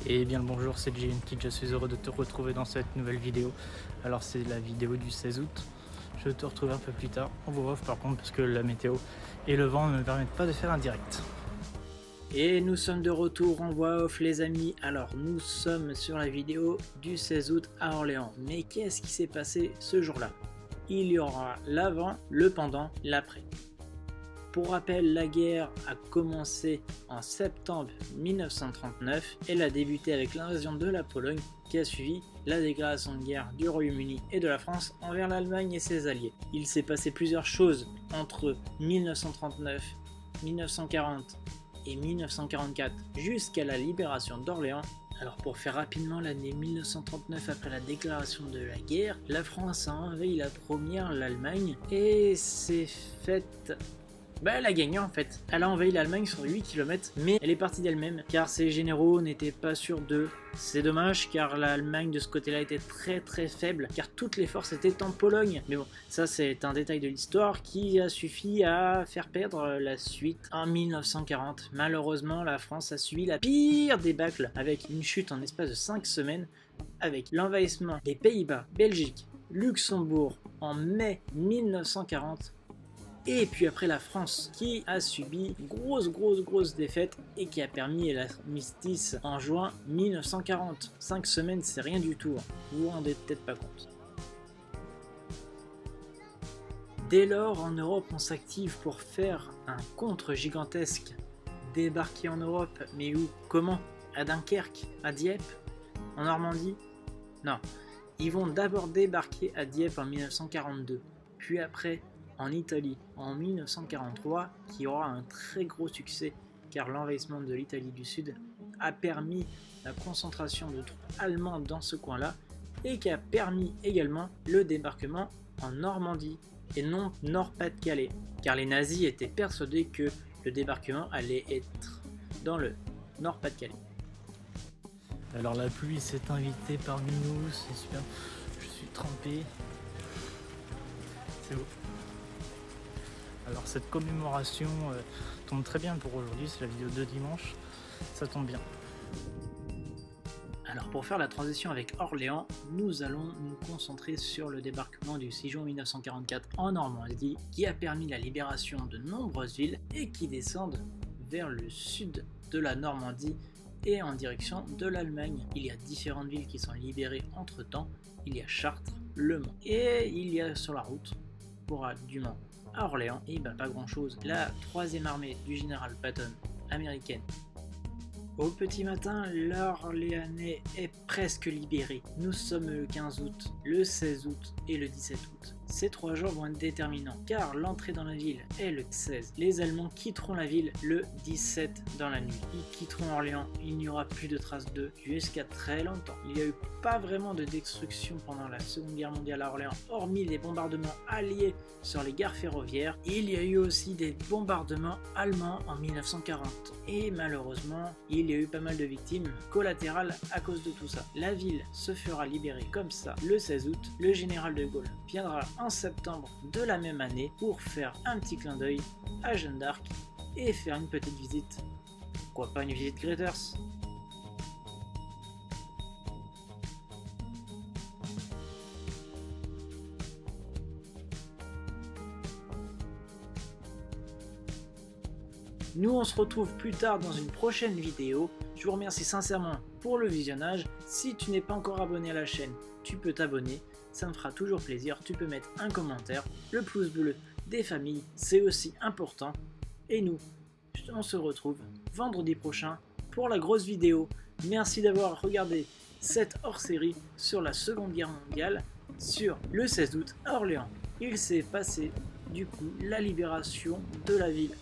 Et bien le bonjour, c'est JNKid, je suis heureux de te retrouver dans cette nouvelle vidéo. Alors c'est la vidéo du 16 août, je te retrouve un peu plus tard, en voix off par contre parce que la météo et le vent ne me permettent pas de faire un direct. Et nous sommes de retour en voix off les amis. Alors nous sommes sur la vidéo du 16 août à Orléans. Mais qu'est-ce qui s'est passé ce jour-là? Il y aura l'avant, le pendant, l'après. Pour rappel, la guerre a commencé en septembre 1939. Elle a débuté avec l'invasion de la Pologne qui a suivi la déclaration de guerre du Royaume-Uni et de la France envers l'Allemagne et ses alliés. Il s'est passé plusieurs choses entre 1939, 1940 et 1944 jusqu'à la libération d'Orléans. Alors pour faire rapidement, l'année 1939, après la déclaration de la guerre, la France a envahi la première l'Allemagne et s'est faite... elle a gagné en fait. Elle a envahi l'Allemagne sur 8 km, mais elle est partie d'elle-même car ses généraux n'étaient pas sûrs d'eux. C'est dommage car l'Allemagne de ce côté-là était très faible car toutes les forces étaient en Pologne. Mais bon, ça c'est un détail de l'histoire qui a suffi à faire perdre la suite en 1940. Malheureusement, la France a subi la pire débâcle avec une chute en espace de 5 semaines avec l'envahissement des Pays-Bas, Belgique, Luxembourg en mai 1940. Et puis après la France qui a subi une grosse défaite et qui a permis l'armistice en juin 1940. 5 semaines c'est rien du tout, vous vous rendez peut-être pas compte. Dès lors en Europe on s'active pour faire un contre gigantesque. Débarquer en Europe, mais où? Comment? À Dunkerque? À Dieppe? En Normandie? Non, ils vont d'abord débarquer à Dieppe en 1942, puis après en Italie en 1943, qui aura un très gros succès car l'envahissement de l'Italie du Sud a permis la concentration de troupes allemandes dans ce coin-là et qui a permis également le débarquement en Normandie et non Nord-Pas-de-Calais car les nazis étaient persuadés que le débarquement allait être dans le Nord-Pas-de-Calais. Alors la pluie s'est invitée parmi nous, c'est super, je suis trempé, c'est beau. Alors cette commémoration tombe très bien pour aujourd'hui, c'est la vidéo de dimanche, ça tombe bien. Alors pour faire la transition avec Orléans, nous allons nous concentrer sur le débarquement du 6 juin 1944 en Normandie qui a permis la libération de nombreuses villes et qui descendent vers le sud de la Normandie et en direction de l'Allemagne. Il y a différentes villes qui sont libérées entre temps, il y a Chartres, Le Mans et il y a sur la route pour du Mans à Orléans, et pas grand chose, la 3e armée du général Patton américaine. Au petit matin, l'Orléanais est presque libéré. Nous sommes le 15 août, le 16 août et le 17 août. Ces 3 jours vont être déterminants car l'entrée dans la ville est le 16. Les Allemands quitteront la ville le 17 dans la nuit. Ils quitteront Orléans, il n'y aura plus de traces d'eux jusqu'à très longtemps. Il n'y a eu pas vraiment de destruction pendant la Seconde Guerre mondiale à Orléans, hormis des bombardements alliés sur les gares ferroviaires. Il y a eu aussi des bombardements allemands en 1940. Et malheureusement, il y a eu pas mal de victimes collatérales à cause de tout ça. La ville se fera libérer comme ça le 16 août. Le général de Gaulle viendra en septembre de la même année pour faire un petit clin d'œil à Jeanne d'Arc et faire une petite visite. Pourquoi pas une visite Greters? Nous on se retrouve plus tard dans une prochaine vidéo. Je vous remercie sincèrement pour le visionnage. Si tu n'es pas encore abonné à la chaîne, tu peux t'abonner, ça me fera toujours plaisir. Tu peux mettre un commentaire, le pouce bleu des familles, c'est aussi important. Et nous, on se retrouve vendredi prochain pour la grosse vidéo. Merci d'avoir regardé cette hors-série sur la Seconde Guerre mondiale, sur le 16 août à Orléans. Il s'est passé du coup la libération de la ville